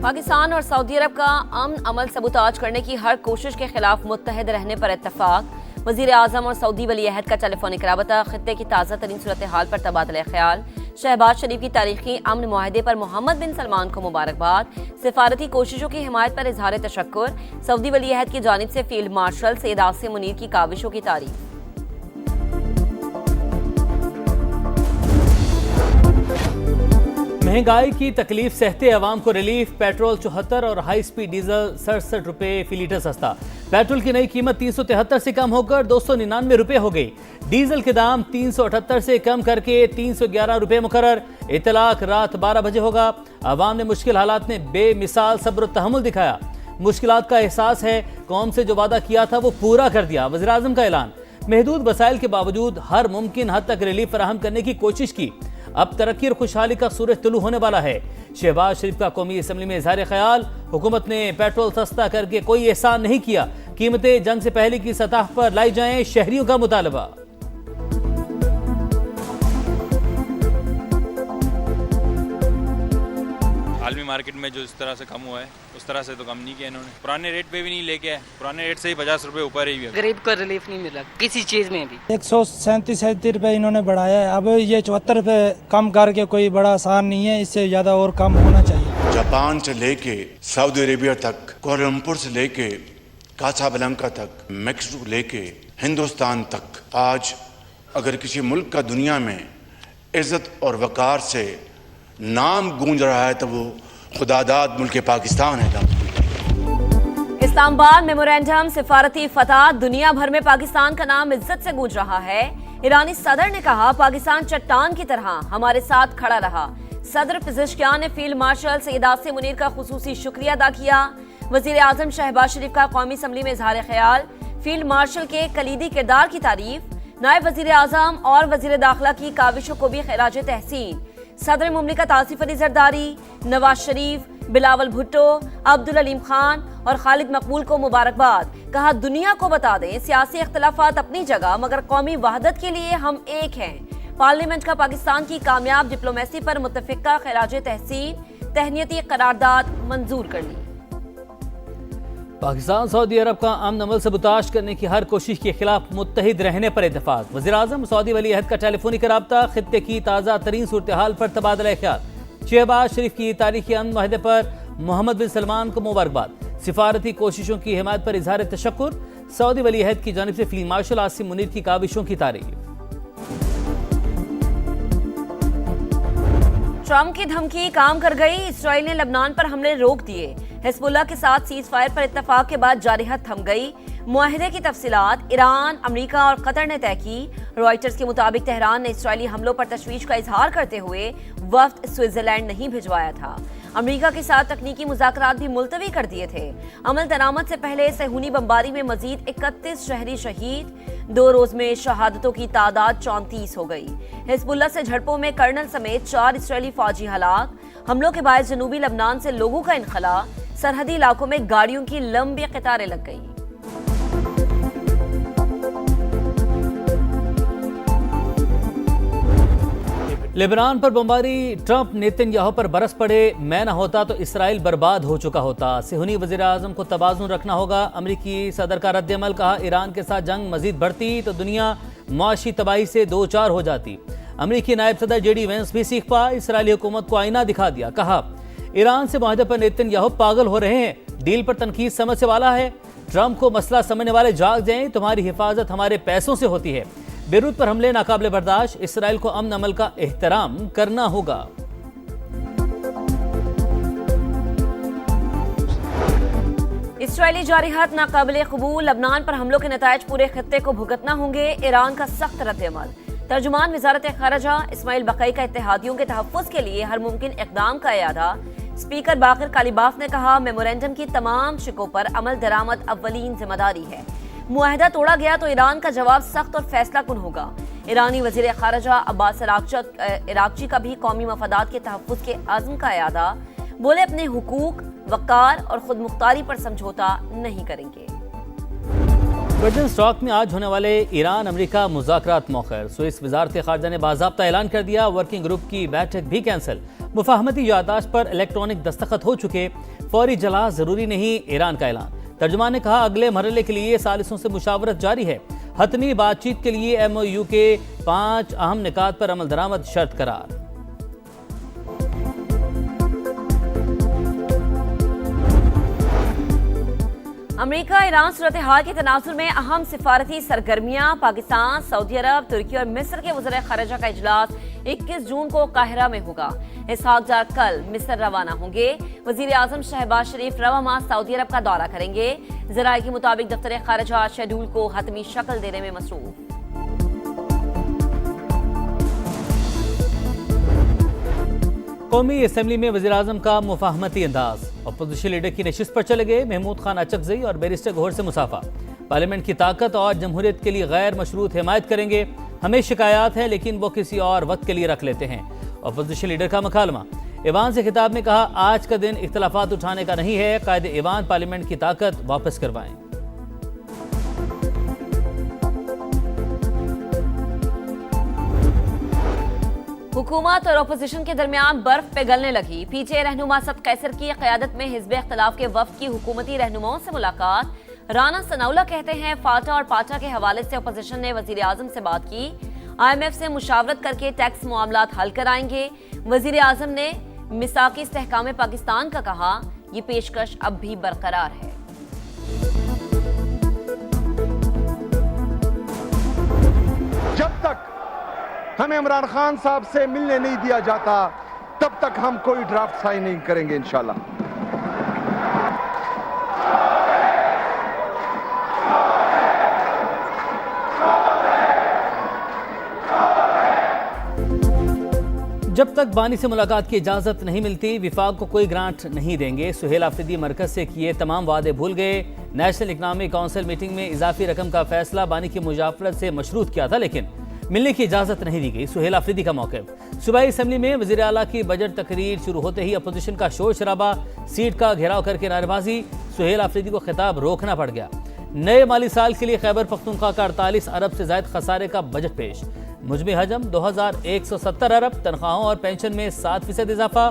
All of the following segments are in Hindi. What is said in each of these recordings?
पाकिस्तान और सऊदी अरब का अमन अमल सबूताज करने की हर कोशिश के खिलाफ मुत्तहिद रहने पर इत्तफाक। वज़ीर आज़म और सऊदी वली अहद का टेलीफोनिक राबता, खित्ते की ताज़ा तरीन सूरत हाल पर तबादला ख्याल, शहबाज शरीफ की तारीखी अमन मुआहदे पर मोहम्मद बिन सलमान को मुबारकबाद, सिफारती कोशिशों की हिमायत पर इजहार तशक्कुर, सऊदी वली अहद की जानिब से फील्ड मार्शल सैयद आसिम मुनीर की काविशों की तारीफ। महंगाई की तकलीफ सहते अवाम को रिलीफ, पेट्रोल 74 और हाई स्पीड डीजल 67 रुपए फी लीटर सस्ता। पेट्रोल की नई कीमत 373 से कम होकर 299 रुपए हो गई। डीजल के दाम 378 से कम करके 311 रुपए मुकर्रर। इतलाक रात 12 बजे होगा। अवाम ने मुश्किल हालात में बेमिसाल सब्र और तहम्मुल दिखाया। मुश्किलात का एहसास है, कौम से जो वादा किया था वो पूरा कर दिया। वज़ीर आज़म का ऐलान, महदूद वसाइल के बावजूद हर मुमकिन हद तक रिलीफ फराहम करने की कोशिश की। अब तरक्की और खुशहाली का सूरज तुलू होने वाला है। शहबाज शरीफ का कौमी असम्बली में इजहार ख्याल, हुकूमत ने पेट्रोल सस्ता करके कोई एहसान नहीं किया, कीमतें जंग से पहले की सतह पर लाई जाएं, शहरियों का मुतालबा। आलमी मार्केट में जो इस तरह से कम हुआ है उस तरह से तो कम नहीं किया इन्होंने। पुराने रेट पे भी नहीं लेके आए, पुराने रेट से ही 50 रुपए ऊपर ही है। गरीब को रिलीफ नहीं मिला किसी चीज में भी। 137 रुपए इन्होंने बढ़ाया है, अब ये 74 रुपए कम करके कोई बड़ा आसान नहीं है, इससे ज्यादा और कम होना चाहिए। जापान से लेके सऊदी अरेबिया तक, कोलंपुर से लेके कासाब्लांका तक, मैक्सिको लेके हिंदुस्तान तक, आज अगर किसी मुल्क का दुनिया में इज्जत और वकार से नाम गूंज रहा है तो वो खुदादाद मुल्क पाकिस्तान है। इस्लामाबाद मेमोरेंडम सिफारती फतह, दुनिया भर में पाकिस्तान का नाम इज्जत से गूंज रहा है। ईरानी सदर ने कहा, पाकिस्तान चट्टान की तरह हमारे साथ खड़ा रहा। सदर पिज़ेशकियान ने फील्ड मार्शल सैयद आसिम मुनीर का खुसूसी शुक्रिया अदा किया। वज़ीर आज़म शहबाज शरीफ का कौमी असम्बली में इजहार ख्याल, फील्ड मार्शल के कलीदी किरदार की तारीफ। नायब वज़ीर आज़म और वज़ीर दाखिला की काविशों को भी खिराज तहसीन। सदर मुमलिकत आसिफ अली जरदारी, नवाज शरीफ, बिलावल भुट्टो, अब्दुल अलीम खान और खालिद मकबूल को मुबारकबाद। कहा, दुनिया को बता दें, सियासी इख्तलाफात अपनी जगह मगर कौमी वहदत के लिए हम एक हैं। पार्लियामेंट का पाकिस्तान की कामयाब डिप्लोमेसी पर मुत्तफिका खिराज तहसीन, तहनीती करारदाद मंजूर कर ली। पाकिस्तान सऊदी अरब का अमन अमल सबूताज करने की हर कोशिश के खिलाफ मुत्तहिद रहने पर इत्तफाक। वज़ीर आज़म सऊदी वली अहद का टेलीफोनिक राबता, खित्ते की ताज़ा तरीन सूरत हाल पर तबादला ख्याल, शहबाज शरीफ की तारीखी अमन मुआहदे पर मोहम्मद बिन सलमान को मुबारकबाद, सिफारती कोशिशों की हिमायत पर इजहार तशक्कुर, सऊदी वली अहद की जानिब से फील्ड मार्शल आसिम मुनीर की काविशों की तारीफ। ट्रंप की धमकी काम कर गई, इसराइल ने लबनान पर हमले रोक दिए। हिजबुल्लाह के साथ सीज फायर पर इत्तफाक के बाद जारिहत थम गई। मुआहदे की तफसीलात ईरान, अमेरिका और कतर ने तय की। रॉयटर्स के मुताबिक तेहरान ने इसराइली हमलों पर तशवीश का इजहार करते हुए वफ्द स्विट्जरलैंड नहीं भिजवाया था। अमेरिका के साथ तकनीकी मुज़ाकरात भी मुलतवी कर दिए थे। अमल दरामद से पहले सहूनी बमबारी में मजीद 31 शहरी शहीद। 2 रोज में शहादतों की तादाद 34 हो गई। हिजबुल्लाह से झड़पों में कर्नल समेत 4 इसराइली फौजी हलाक। हमलों के बायस जनूबी लबनान से लोगों का इनखला, सरहदी इलाकों में गाड़ियों की लंबी कतारें लग गई। लेबनान पर बमबारी, ट्रंप नेतन्याहू पर बरस पड़े, मैं न होता तो इसराइल बर्बाद हो चुका होता। सेहूनी वज़ीर आज़म को तवाज़ुन रखना होगा। अमरीकी सदर का रद्द-ए-अमल, कहा, ईरान के साथ जंग मजीद बढ़ती तो दुनिया मुआशी तबाही से दो चार हो जाती। अमरीकी नायब सदर JD वेंस भी सीख पा, इसराइली हुकूमत को आईना दिखा दिया। कहा, ईरान से मुआहदे पर नेतन्याहू पागल हो रहे हैं, डील पर तनकीद समझ से वाला है। ट्रंप को मसला समझने वाले जाग जाएं, तुम्हारी हिफाजत हमारे पैसों से होती है। बेरूत पर हमले नाकाबिले बर्दाश्त, इसराइल को अमन अमल का एहतराम करना होगा। इसराइली जारिहत नाकाबिले कबूल, लबनान पर हमलों के नतायज पूरे खत्ते को भुगतना होंगे। ईरान का सख्त रद्द-ए-अमल। तर्जुमान वजारत खारजा इस्माइल बक़ई का इत्तेहादियों के तहफ़्फ़ुज़ के लिए हर मुमकिन इक़दाम का इरादा। स्पीकर बाक़िर कालिबाफ ने कहा, मेमोरेंडम की तमाम शिकों पर अमल दरामद अव्वलीन जिम्मेदारी है। मुआहदा तोड़ा गया तो ईरान का जवाब सख्त और फैसला कुन होगा। ईरानी वज़ीर ख़ारजा अब्बास इराक़ची का भी कौमी मफादात के तहफ़्फ़ुज़ के अज़्म का इरादा। बोले, अपने हुकूक, वक़ार और खुद मुख्तारी पर समझौता नहीं करेंगे। ब्रिटेन स्टॉक में आज होने वाले ईरान अमेरिका मुज़ाकरात मौखर। स्विस वज़ारत ख़ारजा ने बाज़ाब्ता ऐलान कर दिया, वर्किंग ग्रुप की बैठक भी कैंसिल। मुफाहमती यादाश्त पर इलेक्ट्रॉनिक दस्तखत हो चुके, फौरी इजलास ज़रूरी नहीं, ईरान का ऐलान। तर्जुमान ने कहा, अगले मरहले के लिए सालिसों से मुशावरत जारी है। हतमी बातचीत के लिए MOU के 5 अहम निकात पर अमल दरामद शर्त करार। अमेरिका ईरान सूरत हाल के तनाजुर में अहम सिफारती सरगर्मियां। पाकिस्तान, सऊदी अरब, तुर्की और मिस्र के वज़ीर ख़ारिजा का इजलास 21 जून को काहिरा में होगा। इसहाक डार कल मिस्र रवाना होंगे। वज़ीर आज़म शहबाज शरीफ रवा माह सऊदी अरब का दौरा करेंगे। ज़राए के मुताबिक दफ्तर ख़ारिजा शेड्यूल को हतमी शक्ल देने में मसरूफ। कौमी असम्बली में वज़ीर आज़म का मुफाहमती अंदाज। अपोजिशन लीडर की नशिस्त पर चले गए महमूद खान अचकज़ई और बैरिस्टर गौहर से मुसाफा। पार्लियामेंट की ताकत और जमहूरियत के लिए गैर मशरूत हिमायत करेंगे। हमें शिकायत है लेकिन वो किसी और वक्त के लिए रख लेते हैं। अपोजिशन लीडर का मुकालमा। ईवान से खिताब में कहा, आज का दिन इख्तलाफात उठाने का नहीं है, कायदे ईवान पार्लियामेंट की ताकत वापस करवाएं। हुकूमत और अपोजिशन के दरमियान बर्फ पिघलने लगी। पीटीआई रहनुमा सद कैसर की क़यादत में हिज़्ब इख्तिलाफ के वफ़द की हुकूमती रहनुमाओं से मुलाकात। राना सनाउल्लाह कहते हैं, फाटा और पाटा के हवाले से अपोजिशन ने वज़ीर आज़म से बात की। IMF से मुशावरत करके टैक्स मामलात हल कराएंगे। वज़ीर आज़म ने मिसाकी इस्तेहकाम पाकिस्तान का कहा, ये पेशकश अब भी बरकरार है। जब तक हमें इमरान खान साहब से मिलने नहीं दिया जाता, तब तक हम कोई ड्राफ्ट साइन नहीं करेंगे इंशाल्लाह। जब तक बानी से मुलाकात की इजाजत नहीं मिलती, विफाक को कोई ग्रांट नहीं देंगे। सुहेल आफरीदी मरकज से किए तमाम वादे भूल गए। नेशनल इकनॉमिक काउंसिल मीटिंग में इजाफी रकम का फैसला बानी की मुजाफरत से मशरूत किया था, लेकिन मिलने की इजाजत नहीं दी गई। सुहेल आफरीदी का मौक़िफ़। सूबाई असम्बली में वज़ीर आला की बजट तकरीर शुरू होते ही अपोजिशन का शोर शराबा, सीट का घेराव करके नारेबाजी। सुहेल आफरीदी को खिताब रोकना पड़ गया। नए माली साल के लिए खैबर पख्तूनख्वा का 48 अरब से ज़ायद खसारे का बजट पेश। मुजमी हजम 2170 अरब, तनख्वाहों और पेंशन में 7% इजाफा।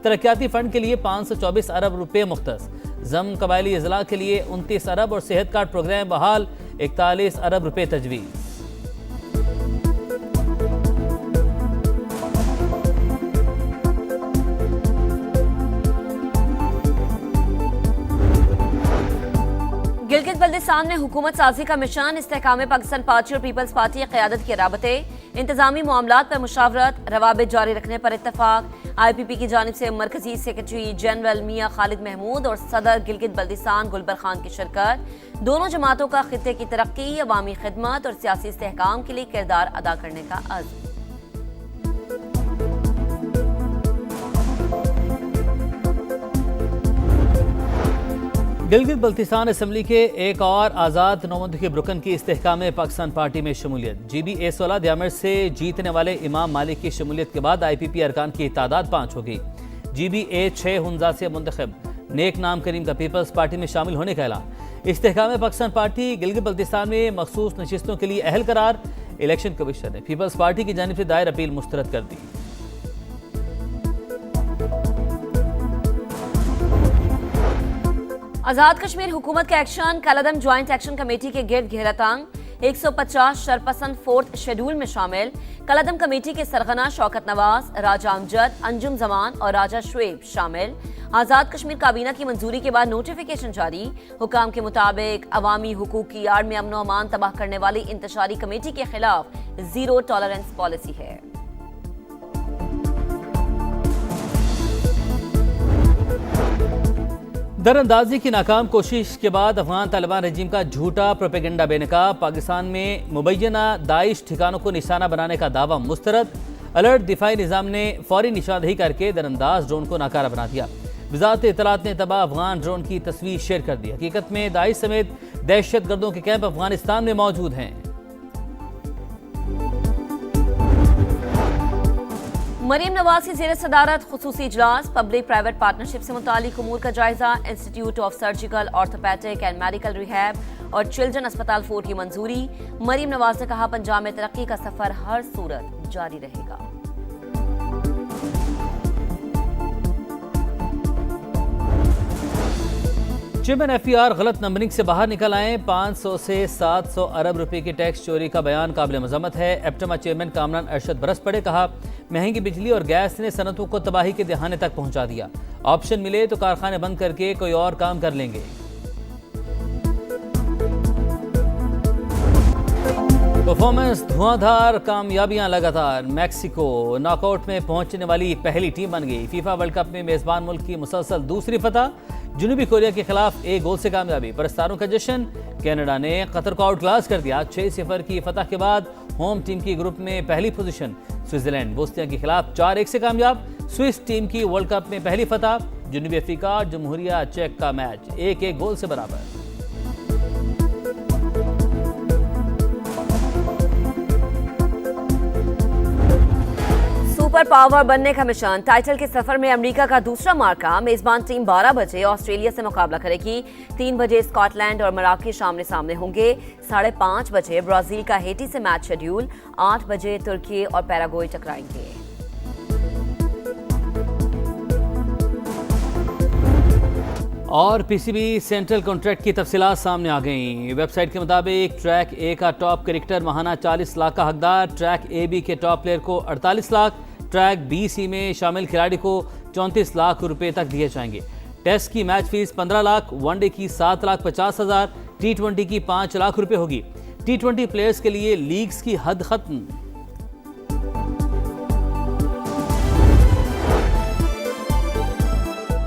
तरक्याती फंड के लिए 524 अरब रुपये मुख्तस। जम कबायली अजला के लिए 29 अरब और सेहत कार्ड प्रोग्राम बहाल, 41 अरब रुपये तजवीज़। गिलगित बल्दिस्तान में हुकूमत साजी का मिशन। इस्तेहकाम पाकिस्तान पार्टी और पीपल्स पार्टी की क़यादत के राबते। इंतजामी मामलात पर मुशावरत, रवाबित जारी रखने पर इत्तफाक। IPP की जानिब से मरकजी सेक्रेटरी जनरल मियाँ खालिद महमूद और सदर गिलगित बल्दिस्तान गुलबर खान की शिरकत। दोनों जमातों का खित्ते की तरक्की, अवामी खिदमत और सियासी इस्तेहकाम के लिए किरदार अदा करने का अज़्म। गिलगित बल्तिस्तान असम्बली के एक और आज़ाद नौमंतखब रुकन की इस्तेहकाम पाकिस्तान पार्टी में शमूलियत। GB A16 दियामर से जीतने वाले इमाम मालिक की शमूलियत के बाद IPP अरकान की तादाद 5 हो गई। GB A6 हुंजा से मुंतखब नेक नाम करीम का पीपल्स पार्टी में शामिल होने का ऐलान। इस्तेहकाम पाकिस्तान पार्टी गिलगित बल्तिस्तान में मखसूस नशिस्तों के लिए अहल करार। इलेक्शन कमिश्नर ने पीपल्स पार्टी की जानिब से दायर अपील मुस्तरद कर दी। आजाद कश्मीर हुकूमत का एक्शन। कलअदम ज्वाइंट एक्शन कमेटी के गिर्द घेरा तंग। 150 शरपसंद 4th शेड्यूल में शामिल। कलअदम कमेटी के सरगना शौकत नवाज, राजा अमजद, अंजुम जमान और राजा शुएब शामिल। आजाद कश्मीर काबीना की मंजूरी के बाद नोटिफिकेशन जारी। हुकाम के मुताबिक अवामी हुकूक की आड़ में अमन अमान तबाह करने वाली इंतशारी कमेटी के खिलाफ 0 टॉलरेंस पॉलिसी है। दरअंदाजी की नाकाम कोशिश के बाद अफगान तालिबान रजीम का झूठा प्रोपेगेंडा बेनकाब। पाकिस्तान में मुबैना दाइश ठिकानों को निशाना बनाने का दावा मुस्तरद। अलर्ट दिफाई निज़ाम ने फौरी निशानदेही करके दरअंदाज ड्रोन को नाकारा बना दिया। वज़ारत इत्तलात ने तबाह अफगान ड्रोन की तस्वीर शेयर कर दी। हकीकत में दाइश समेत दहशत गर्दों के कैंप अफगानिस्तान में मौजूद हैं। मरीम नवाज की ज़ेर सदारत खुसूसी इजलास। पब्लिक प्राइवेट पार्टनरशिप से मुतालिक उमूर का जायजा। Institute of surgical, orthopaedic and medical rehab और चिल्ड्रन अस्पताल 4 की मंजूरी। मरीम नवाज ने कहा, पंजाब में तरक्की का सफर हर सूरत जारी रहेगा। चेयरमैन FER गलत नंबरिंग से बाहर निकल आए। 500 से 700 अरब रुपए की टैक्स चोरी का बयान काबिल मजम्मत है। एप्टमा चेयरमैन कामरान अरशद बरस पड़े, कहा महंगी बिजली और गैस ने सनतों को तबाही के दहाने तक पहुंचा दिया। ऑप्शन मिले तो कारखाने बंद करके कोई और काम कर लेंगे। परफॉर्मेंस धुआंधार, कामयाबियां लगातार। मैक्सिको नॉकआउट में पहुंचने वाली पहली टीम बन गई। फीफा वर्ल्ड कप में मेजबान मुल्क की मुसलसल दूसरी फतह। जनूबी कोरिया के खिलाफ 1 गोल से कामयाबी। परस्तारों का जश्न। कनाडा ने कतर को आउटक्लास कर दिया। 6-0 की फतह के बाद होम टीम की ग्रुप में पहली पोजीशन। स्विट्जरलैंड बोस्निया के खिलाफ 4-1 से कामयाब। स्विस टीम की वर्ल्ड कप में पहली फतह। जनूबी अफ्रीका जमहूरिया चेक का मैच 1-1 गोल से बराबर। सुपर पावर बनने का मिशन। टाइटल के सफर में अमेरिका का दूसरा मार्का। मेजबान टीम 12 बजे ऑस्ट्रेलिया से मुकाबला करेगी। 3 बजे स्कॉटलैंड और मराकेश आमने सामने होंगे। 5:30 बजे ब्राजील का हेटी से मैच शेड्यूल। 8 बजे तुर्की और पैराग्वे टकराएंगे। और PCB सेंट्रल कॉन्ट्रैक्ट की तफसीलात सामने आ गई। वेबसाइट के मुताबिक ट्रैक A का टॉप क्रिकेटर माहाना 40 लाख का हकदार। ट्रैक AB के टॉप प्लेयर को 48 लाख। ट्रैक BC में शामिल खिलाड़ी को 34 लाख रुपए तक दिए जाएंगे। टेस्ट की मैच फीस 15 लाख, वनडे की 7,50,000, T20 की 5 लाख रुपए होगी। T20 प्लेयर्स के लिए लीग्स की हद खत्म।